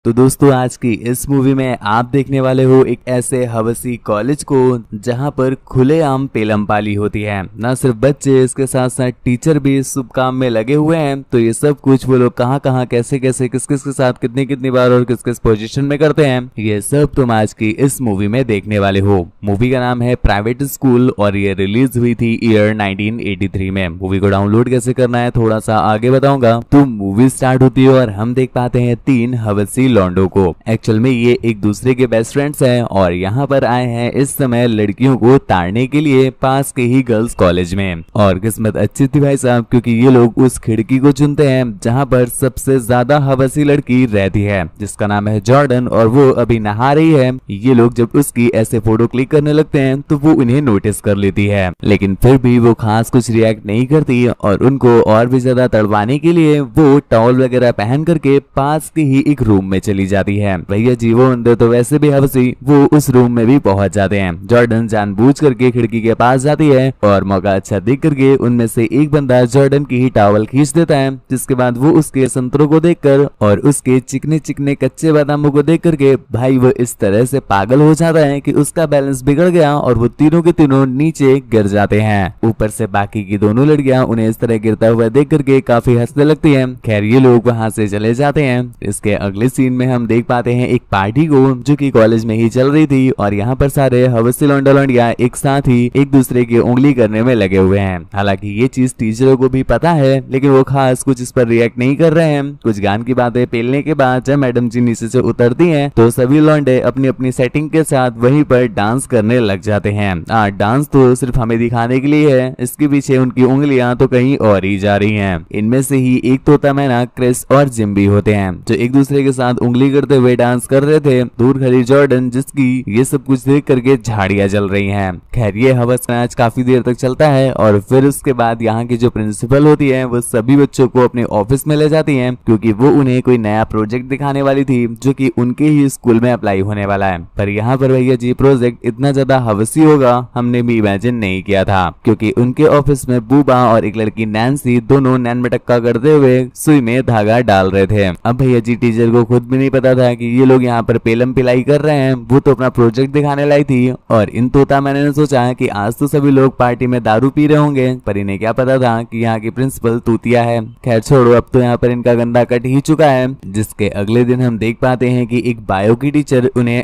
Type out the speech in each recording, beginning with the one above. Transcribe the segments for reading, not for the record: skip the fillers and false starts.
तो दोस्तों आज की इस मूवी में आप देखने वाले हो एक ऐसे हवसी कॉलेज को जहां पर खुलेआम पेलम पाली होती है। ना सिर्फ बच्चे, इसके साथ साथ टीचर भी इस शुभ काम में लगे हुए हैं। तो ये सब कुछ वो लोग कहां कहां कैसे कैसे किस किस के साथ कितनी कितनी बार और किस किस पोजीशन में करते हैं, ये सब तुम आज की इस मूवी में देखने वाले हो। मूवी का नाम है प्राइवेट स्कूल और ये रिलीज हुई थी ईयर 1983 में। मूवी को डाउनलोड कैसे करना है थोड़ा सा आगे बताऊंगा। तो मूवी स्टार्ट होती है और हम देख पाते हैं तीन हवसी लॉन्डो को। एक्चुअल में ये एक दूसरे के बेस्ट फ्रेंड्स हैं और यहाँ पर आए हैं इस समय लड़कियों को ताड़ने के लिए पास के ही गर्ल्स कॉलेज में। और किस्मत अच्छी थी भाई साहब, क्योंकि ये लोग उस खिड़की को चुनते हैं जहाँ पर सबसे ज्यादा हवसी लड़की रहती है, जिसका नाम है जॉर्डन, और वो अभी नहा रही है। ये लोग जब उसकी ऐसे फोटो क्लिक करने लगते हैं तो वो उन्हें नोटिस कर लेती है, लेकिन फिर भी वो खास कुछ रिएक्ट नहीं करती और उनको और भी ज्यादा तड़वाने के लिए वो टॉवल वगैरह पहन करके पास के ही एक रूम में चली जाती है। भैया जी वो अंदर तो वैसे भी हवसी, वो उस रूम में भी पहुंच जाते हैं। जॉर्डन जानबूझ करके खिड़की के पास जाती है और मौका अच्छा देख करके उनमें से एक बंदा जॉर्डन की ही टॉवल खींच देता है, जिसके बाद वो उसके संतरों को देखकर और उसके चिकने चिकने कच्चे बादामों को देख करके भाई वो इस तरह से पागल हो जाता है कि उसका बैलेंस बिगड़ गया और वो तीनों के तीनों नीचे गिर जाते हैं। ऊपर से बाकी की दोनों लड़कियां उन्हें इस तरह गिरता हुआ देख करके काफी हंसने लगती हैं। खैर ये लोग वहां से चले जाते हैं। इसके अगले सीन में हम देख पाते हैं एक पार्टी को जो कि कॉलेज में ही चल रही थी और यहाँ पर सारे हवसी लौंडा लौंडिया एक साथ ही एक दूसरे की उंगली करने में लगे हुए हैं। हालांकि ये चीज टीचरों को भी पता है, लेकिन वो खास कुछ इस पर रिएक्ट नहीं कर रहे हैं। कुछ गान की बातें पेलने के बाद जब मैडम जी नीचे से उतरती हैं तो सभी लौंडे अपनी अपनी सेटिंग के साथ वहीं पर डांस करने लग जाते हैं। डांस तो सिर्फ हमें दिखाने के लिए है, इसके पीछे उनकी उंगलियां तो कहीं और ही जा रही हैं। इनमें से ही एक तोता मैना, क्रिस और जिम भी होते हैं जो एक दूसरे के साथ उंगली करते हुए डांस कर रहे थे। दूर खड़ी जॉर्डन जिसकी ये सब कुछ देख करके झाड़ियां जल रही हैं। खैर ये हवस मैच काफी देर तक चलता है और फिर उसके बाद यहाँ की जो प्रिंसिपल होती है वो सभी बच्चों को अपने ऑफिस में ले जाती है, क्योंकि वो उन्हें कोई नया प्रोजेक्ट दिखाने वाली थी जो कि उनके ही स्कूल में अप्लाई होने वाला है। पर यहाँ पर भैया जी प्रोजेक्ट इतना ज्यादा हवसी होगा हमने भी इमेजिन नहीं किया था, क्योंकि उनके ऑफिस में बूबा और एक लड़की नैन्सी दोनों नैन मटक्का करते हुए सुई में धागा डाल रहे थे। अब भैया जी टीचर को खुद भी नहीं पता था कि ये लोग यहाँ पर पेलम पिलाई कर रहे हैं। वो तो अपना प्रोजेक्ट दिखाने लाई थी और इन तोता मैंने सोचा कि आज तो सभी लोग पार्टी में दारू पी रहे होंगे, पर इन्हें क्या पता था कि यहाँ की प्रिंसिपल तूतिया है। खैर छोड़ो, अब तो यहाँ पर इनका गंदा कट ही चुका है। जिसके अगले दिन हम देख पाते हैं कि एक बायो की टीचर उन्हें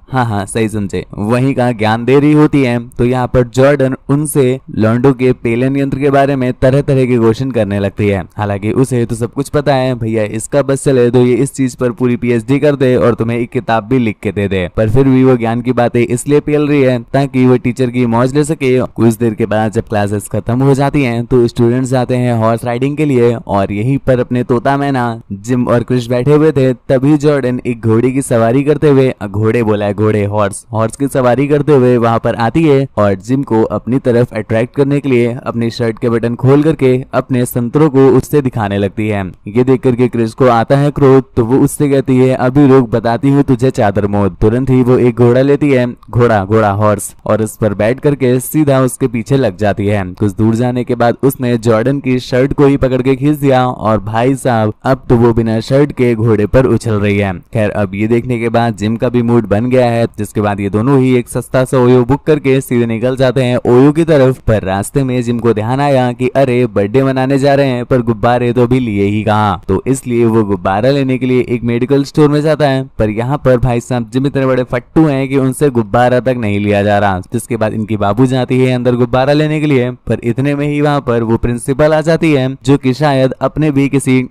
हाँ सही समझे वही का ज्ञान दे रही होती है। तो यहाँ पर जॉर्डन उनसे लॉन्डो के पेलन यंत्र के बारे में तरह तरह के क्वेश्चन करने लगती है। हालांकि उसे तो सब कुछ पता है, भैया इसका बस चले तो ये इस चीज पर पूरी पीएचडी कर दे और तुम्हें एक किताब भी लिख के दे दे। पर फिर भी वो ज्ञान की बातें इसलिए पेल रही है ताकि वो टीचर की मौज ले सके। कुछ देर के बाद जब क्लासेस खत्म हो जाती हैं तो स्टूडेंट्स जाते हैं हॉर्स राइडिंग के लिए और यहीं पर अपने तोता मैना, जिम और क्रिश बैठे हुए थे। तभी जॉर्डन एक घोड़े की सवारी करते हुए, घोड़े बोला है घोड़े, हॉर्स की सवारी करते हुए वहां पर आती है और जिम को अपनी तरफ अट्रैक्ट करने के लिए अपनी शर्ट के बटन खोल करके अपने संतरों को उससे दिखाने लगती है। ये देख करके क्रिश को आता है क्रोध, तो वो उससे कहती है अभी रुक, बताती हूँ तुझे चादर मोद। तुरंत ही वो एक घोड़ा लेती है, घोड़ा हॉर्स, और उस पर बैठ करके सीधा उसके पीछे लग जाती है। कुछ दूर जाने के बाद उसने जॉर्डन की शर्ट को ही पकड़ के खींच दिया और भाई साहब अब तो वो बिना शर्ट के घोड़े पर उछल रही है। खैर अब ये देखने के बाद जिम का भी मूड बन गया है, जिसके बाद ये दोनों ही एक सस्ता सा ओयो बुक करके सीधे निकल जाते हैं ओयो की तरफ। पर रास्ते में जिम को ध्यान आया कि अरे बर्थडे मनाने जा रहे हैं पर गुब्बारे तो भी लिए ही कहाँ, तो इसलिए वो गुब्बारा लेने के लिए एक मेडिकल स्टोर में जाता है। पर यहाँ पर भाई साहब जिम इतने बड़े फट्टू हैं कि उनसे गुब्बारा तक नहीं लिया जा रहा। जिसके बाद इनकी बाबू जाती है अंदर गुब्बारा लेने के लिए, पर इतने में ही वहाँ पर वो प्रिंसिपल आ जाती है जो कि शायद अपने भी किसी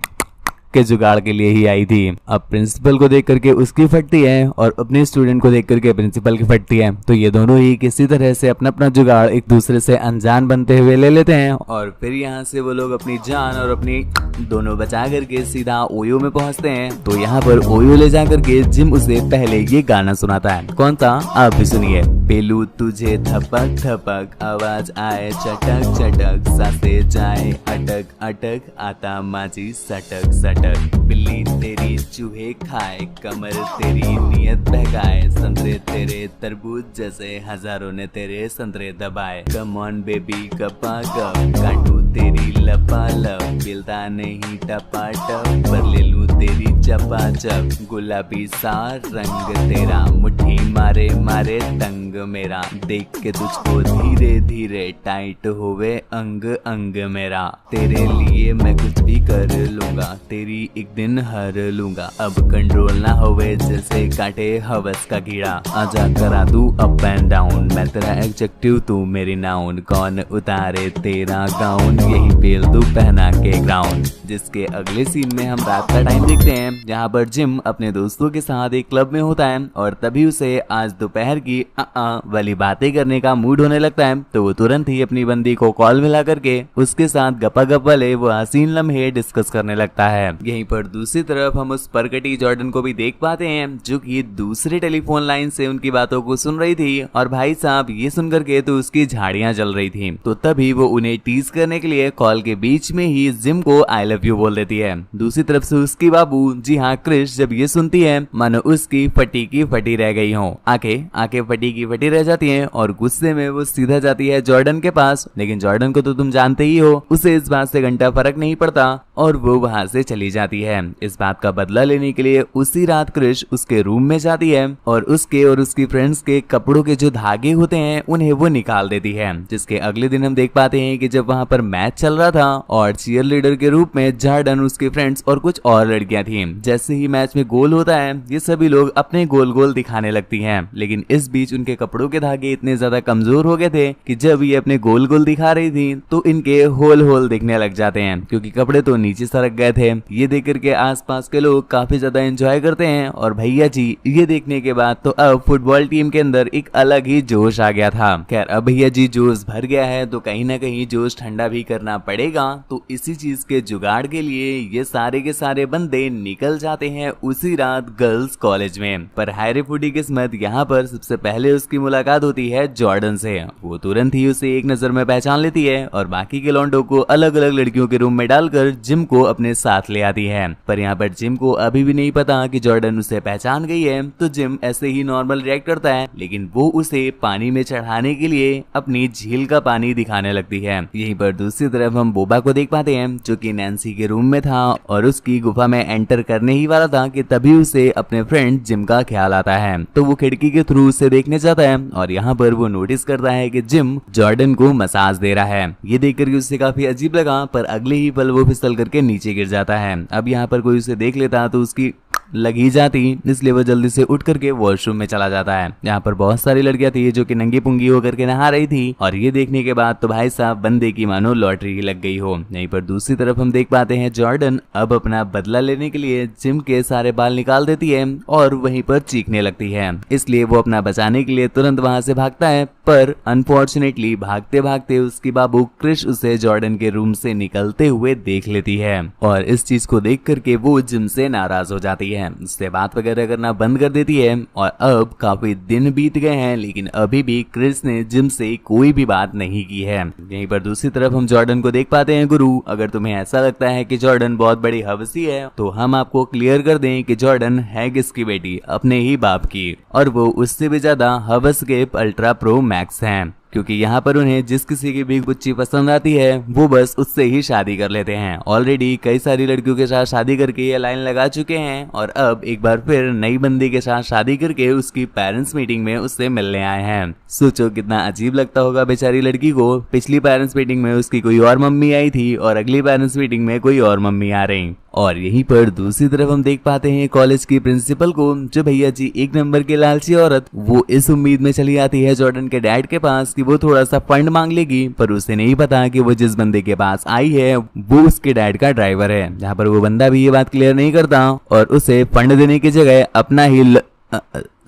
के जुगाड़ के लिए ही आई थी। अब प्रिंसिपल को देख करके उसकी फटती है और अपने स्टूडेंट को देख करके प्रिंसिपल की फटती है। तो ये दोनों ही किसी तरह से अपना अपना जुगाड़ एक दूसरे से अनजान बनते हुए ले लेते हैं और फिर यहाँ से वो लोग अपनी जान और अपनी दोनों बचा करके सीधा ओयो में पहुंचते हैं। तो यहाँ पर ओयो ले जा करके जिम उसे पहले ये गाना सुनाता है। कौन सा, आप भी सुनिए। पेलू तुझे थपक थपक, आवाज आए चटक चटक, सांसे जाए अटक अटक, आता माझी सटक सटक, बिल्ली तेरी चूहे खाए, कमर तेरी नियत बहकाए, संतरे तेरे तरबूज जैसे हजारों ने तेरे संतरे दबाए, कम ऑन बेबी कपा कप, काटू तेरी लपा लप, मिलता नहीं टपा टप, पर ले लूं तेरी चपाचप गुलाबी सा रंग तेरा, मुट्ठी मारे मारे तंग मेरा, देख के तुझको धीरे धीरे टाइट होवे अंग अंग मेरा, तेरे लिए मैं कुछ भी कर लूंगा, तेरी एक दिन हर लूंगा, अब कंट्रोल ना होवे जैसे काटे हवस का कीड़ा, आजा करा तू अप एंड डाउन, मैं तेरा एडजेक्टिव तू मेरी नाउन, कौन उतारे तेरा गाउन, यही फेल तू पहना के ग्राउंड। जिसके अगले सीन में हम रात का टाइम देखते हैं, जहाँ पर जिम अपने दोस्तों के साथ एक क्लब में होता है और तभी उसे आज दोपहर की वाली बातें करने का मूड होने लगता है, तो वो तुरंत ही अपनी बंदी को कॉल मिला करके उसके साथ गपागप वाले वो हसीन लम्हे डिस्कस करने लगता है। यहीं पर दूसरी तरफ हम उस परकटी जॉर्डन को भी देख पाते हैं, जो कि दूसरे टेलीफोन लाइन से उनकी बातों को सुन रही थी और भाई साहब ये सुन करके तो उसकी झाड़ियां जल रही थी, तो तभी वो उन्हें टीज करने के लिए कॉल के बीच में ही जिम को आई लव यू बोल देती है। दूसरी तरफ से उसकी बाबू, जी हाँ क्रिश, जब ये सुनती है मानो उसकी फटी की फटी रह गई हो, आंखें फटी की फटी रह जाती हैं और गुस्से में वो सीधा जाती है जॉर्डन के पास, लेकिन जॉर्डन को तो तुम जानते ही हो, उसे इस बात से घंटा फर्क नहीं पड़ता और वो वहां से चली जाती है। इस बात का बदला लेने के लिए उसी रात क्रिश उसके रूम में जाती है और उसके और उसकी फ्रेंड्स के कपड़ों के जो धागे होते हैं उन्हें वो निकाल देती है। जिसके अगले दिन हम देख पाते हैं कि जब वहां पर मैच चल रहा था और चीयर लीडर के रूप में जॉर्डन, उसके फ्रेंड्स और कुछ और लड़कियां थी, जैसे ही मैच में गोल होता है ये सभी लोग अपने गोल गोल दिखाने लगती हैं, लेकिन इस बीच उनके कपड़ों के धागे इतने ज्यादा कमजोर हो गए थे कि जब ये अपने गोल गोल दिखा रही थी तो इनके होल होल दिखने लग जाते हैं, क्योंकि कपड़े तो नीचे सरक गए थे। ये देख करके आसपास के लोग काफी ज्यादा एंजॉय करते हैं और भैया जी ये देखने के बाद तो अब फुटबॉल टीम के अंदर एक अलग ही जोश आ गया था। खैर अब भैया जी जोश भर गया है तो कहीं ना कहीं जोश ठंडा भी करना पड़ेगा, तो इसी चीज के जुगाड़ के लिए ये सारे के सारे बंदे निकल जाते हैं उसी रात गर्ल्स कॉलेज में। पर हायरे फूडी किस्मत, यहाँ पर सबसे पहले उसकी मुलाकात होती है जॉर्डन से। वो तुरंत ही उसे एक नजर में पहचान लेती है और बाकी के लौंडों को अलग अलग लड़कियों के रूम में डालकर जिम को अपने साथ ले आती है। पर यहाँ पर जिम को अभी भी नहीं पता कि जॉर्डन उसे पहचान गई है, तो जिम ऐसे ही नॉर्मल रिएक्ट करता है, लेकिन वो उसे पानी में चढ़ाने के लिए अपनी झील का पानी दिखाने लगती है। यहीं पर दूसरी तरफ हम बोबा को देख पाते हैं, जो कि नैन्सी के रूम में था और उसकी गुफा में एंटर करने ही वाला था कि तभी उसे अपने फ्रेंड जिम का ख्याल आता है, तो वो खिड़की के थ्रू उसे देखने जाता है और यहाँ पर वो नोटिस करता है कि जिम जॉर्डन को मसाज दे रहा है। ये देख करके उसे काफी अजीब लगा, पर अगले ही पल वो फिसल करके नीचे गिर जाता है। अब यहाँ पर कोई उसे देख लेता तो उसकी लगी जाती, इसलिए वो जल्दी से उठ करके वॉशरूम में चला जाता है। यहाँ पर बहुत सारी लड़कियां थी जो कि नंगी पुंगी होकर के नहा रही थी और ये देखने के बाद तो भाई साहब बंदे की मानो लॉटरी ही लग गई हो। यहीं पर दूसरी तरफ हम देख पाते हैं जॉर्डन अब अपना बदला लेने के लिए जिम के सारे बाल निकाल देती है और वहीं पर चीखने लगती है, इसलिए वो अपना बचाने के लिए तुरंत वहां से भागता है। पर अनफॉर्चुनेटली भागते भागते उसकी बाबू क्रिश उसे जॉर्डन के रूम से निकलते हुए देख लेती है और इस चीज को देख करके वो जिम से नाराज हो जाती है, उससे बात वगैरह करना बंद कर देती है। और अब काफी दिन बीत गए हैं लेकिन अभी भी क्रिस ने जिम से कोई भी बात नहीं की है। यहीं पर दूसरी तरफ हम जॉर्डन को देख पाते हैं। गुरु, अगर तुम्हें ऐसा लगता है कि जॉर्डन बहुत बड़ी हवसी है तो हम आपको क्लियर कर दें कि जॉर्डन है किसकी बेटी, अपने ही बाप की, और वो उससे भी ज्यादा हवस के अल्ट्रा प्रो मैक्स हैं, क्योंकि यहाँ पर उन्हें जिस किसी की भी गुच्ची पसंद आती है वो बस उससे ही शादी कर लेते हैं। ऑलरेडी कई सारी लड़कियों के साथ शादी करके ये लाइन लगा चुके हैं और अब एक बार फिर नई बंदी के साथ शादी करके उसकी पेरेंट्स मीटिंग में उससे मिलने आए हैं। सोचो कितना अजीब लगता होगा बेचारी लड़की को, पिछली पेरेंट्स मीटिंग में उसकी कोई और मम्मी आई थी और अगली पेरेंट्स मीटिंग में कोई और मम्मी आ रही। और यहीं पर दूसरी तरफ हम देख पाते हैं कॉलेज की प्रिंसिपल को, जो भैया जी एक नंबर की लालची औरत, वो इस उम्मीद में चली आती है जॉर्डन के डैड के पास कि वो थोड़ा सा फंड मांग लेगी, पर उसे नहीं पता कि वो जिस बंदे के पास आई है वो उसके डैड का ड्राइवर है। जहाँ पर वो बंदा भी ये बात क्लियर नहीं करता और उसे फंड देने की जगह अपना ही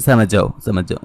समझ जाओ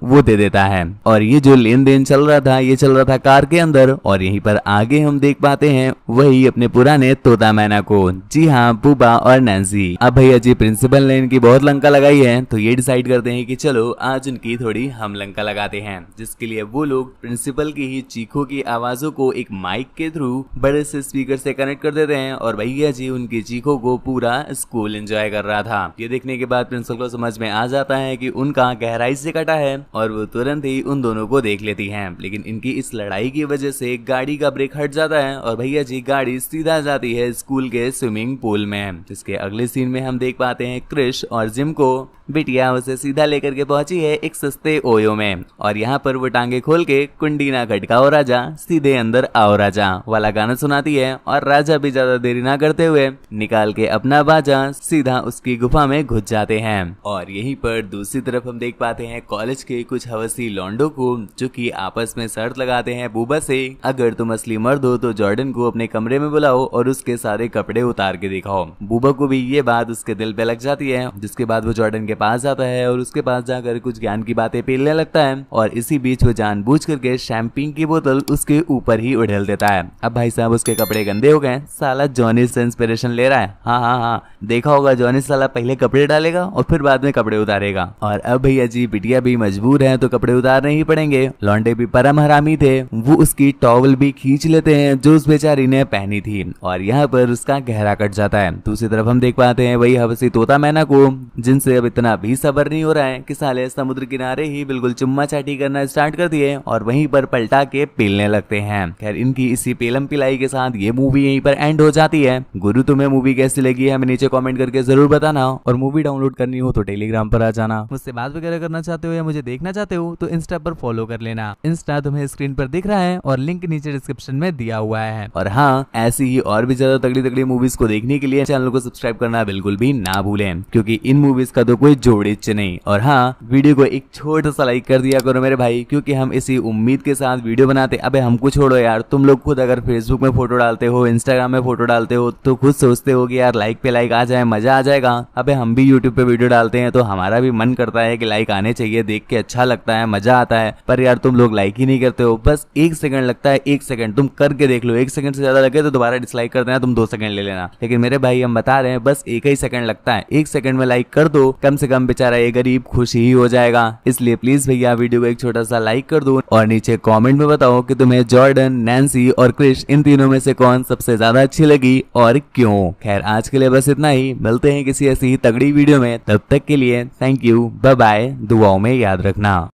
वो दे देता है। और ये जो लेन देन चल रहा था ये चल रहा था कार के अंदर। और यहीं पर आगे हम देख पाते हैं वही अपने पुराने तोता मैना को, जी हाँ बूबा और नैन्सी। अब भैया जी प्रिंसिपल ने इनकी बहुत लंका लगाई है तो ये डिसाइड करते हैं कि चलो आज उनकी थोड़ी हम लंका लगाते हैं, जिसके लिए वो लोग प्रिंसिपल की ही चीखों की आवाजों को एक माइक के थ्रू बड़े से स्पीकर से कनेक्ट कर देते हैं और भैया जी उनकी चीखों को पूरा स्कूल एंजॉय कर रहा था। ये देखने के बाद प्रिंसिपल को समझ में आ जाता है कि उनका गहराई से कटा है और वो तुरंत ही उन दोनों को देख लेती हैं। लेकिन इनकी इस लड़ाई की वजह से गाड़ी का ब्रेक हट जाता है और भैया जी गाड़ी सीधा जाती है स्कूल के स्विमिंग पूल में। जिसके अगले सीन में हम देख पाते हैं क्रिश और जिम को बिटिया उसे सीधा लेकर के पहुंची है एक सस्ते ओयो में और यहाँ पर वो टांगे खोल के कुंडी ना खटकाओ राजा सीधे अंदर आओ राजा वाला गाना सुनाती है और राजा भी ज्यादा देरी ना करते हुए निकाल के अपना बाजा सीधा उसकी गुफा में घुस जाते हैं। और यहीं पर दूसरी तरफ हम देख पाते हैं कॉलेज के कुछ हवसी लौंडों को जो कि आपस में शर्त लगाते हैं बूबा से, अगर तुम असली मर्द हो तो जॉर्डन को अपने कमरे में बुलाओ और उसके सारे कपड़े उतार के दिखाओ। बूबा को भी ये बात उसके दिल पे लग जाती है। जिसके बाद वो जॉर्डन के पास जाता है और उसके पास जाकर कुछ ज्ञान की बातें पेलने लगता है और इसी बीच वो जानबूझ करके शैंपेन की बोतल उसके ऊपर ही उड़ेल देता है। अब भाई साहब उसके कपड़े गंदे हो गए, साला जॉनी से इंस्पिरेशन ले रहा है। हाँ, देखा होगा जॉनी साला पहले कपड़े डालेगा और फिर बाद में कपड़े उतारेगा। और अब भैया जी बिटिया भी मजबूर है तो कपड़े उतारने ही पड़ेंगे। लौंडे भी परम हरामी थे, वो उसकी टॉवल भी खींच लेते हैं जो उस बेचारी ने पहनी थी और यहाँ पर उसका गहरा कट जाता है। दूसरी तरफ हम देख पाते हैं वही हवसी तोता मैना को जिनसे अब इतना भी सबर नहीं हो रहा है कि साले समुद्र किनारे ही बिल्कुल चुम्मा चाटी करना स्टार्ट कर दिए और वहीं पर पलटा के पेलने लगते हैं। खैर इनकी इसी पेलम पिलाई के साथ ये मूवी यहीं पर एंड हो जाती है। गुरु तुम्हें मूवी कैसी लगी हमें नीचे कमेंट करके जरूर बताना और मूवी डाउनलोड करनी हो तो टेलीग्राम पर आ जाना। मुझसे बात वगैरह करना चाहते हो या मुझे देखना चाहते हो तो इंस्टा पर फॉलो कर लेना। इंस्टा तुम्हें स्क्रीन पर दिख रहा है और लिंक नीचे डिस्क्रिप्शन में दिया हुआ है। और हाँ, ऐसी ही और भी ज्यादा तगड़ी तगड़ी मूवीज को देखने के लिए चैनल को सब्सक्राइब करना बिल्कुल भी ना भूलें क्योंकि इन मूवीज का तो कोई जोड़िच नहीं। और हाँ, वीडियो को एक छोटा सा लाइक कर दिया करो मेरे भाई क्योंकि हम इसी उम्मीद के साथ वीडियो बनाते। अबे हमको छोड़ो यार, तुम लोग खुद अगर फेसबुक में फोटो डालते हो, इंस्टाग्राम में फोटो डालते हो तो खुद सोचते हो कि यार लाइक पे लाइक आ जाए, मजा आ जाएगा। अबे हम भी यूट्यूब पे वीडियो डालते हैं तो हमारा भी मन करता है कि लाइक आने चाहिए, देख के अच्छा लगता है, मजा आता है। पर यार तुम लोग लाइक ही नहीं करते हो। बस 1 सेकंड लगता है, 1 सेकंड तुम करके देख लो। 1 सेकंड से ज्यादा लगे तो दोबारा डिसलाइक कर देना, तुम 2 सेकंड ले लेना। लेकिन मेरे भाई हम बता रहे हैं बस 1 ही सेकंड लगता है। 1 सेकंड में लाइक कर दो, कम से कम बेचारा ये गरीब खुश ही हो जाएगा। इसलिए प्लीज भैया वीडियो को एक छोटा सा लाइक कर दो और नीचे कमेंट में बताओ कि तुम्हें जॉर्डन, नैन्सी और क्रिश इन तीनों में से कौन सबसे ज्यादा अच्छी लगी और क्यों। खैर आज के लिए बस इतना ही, मिलते हैं किसी ऐसी तगड़ी वीडियो में। तब तक के लिए थैंक यू, बाय बाय, दुआओं में याद रखना।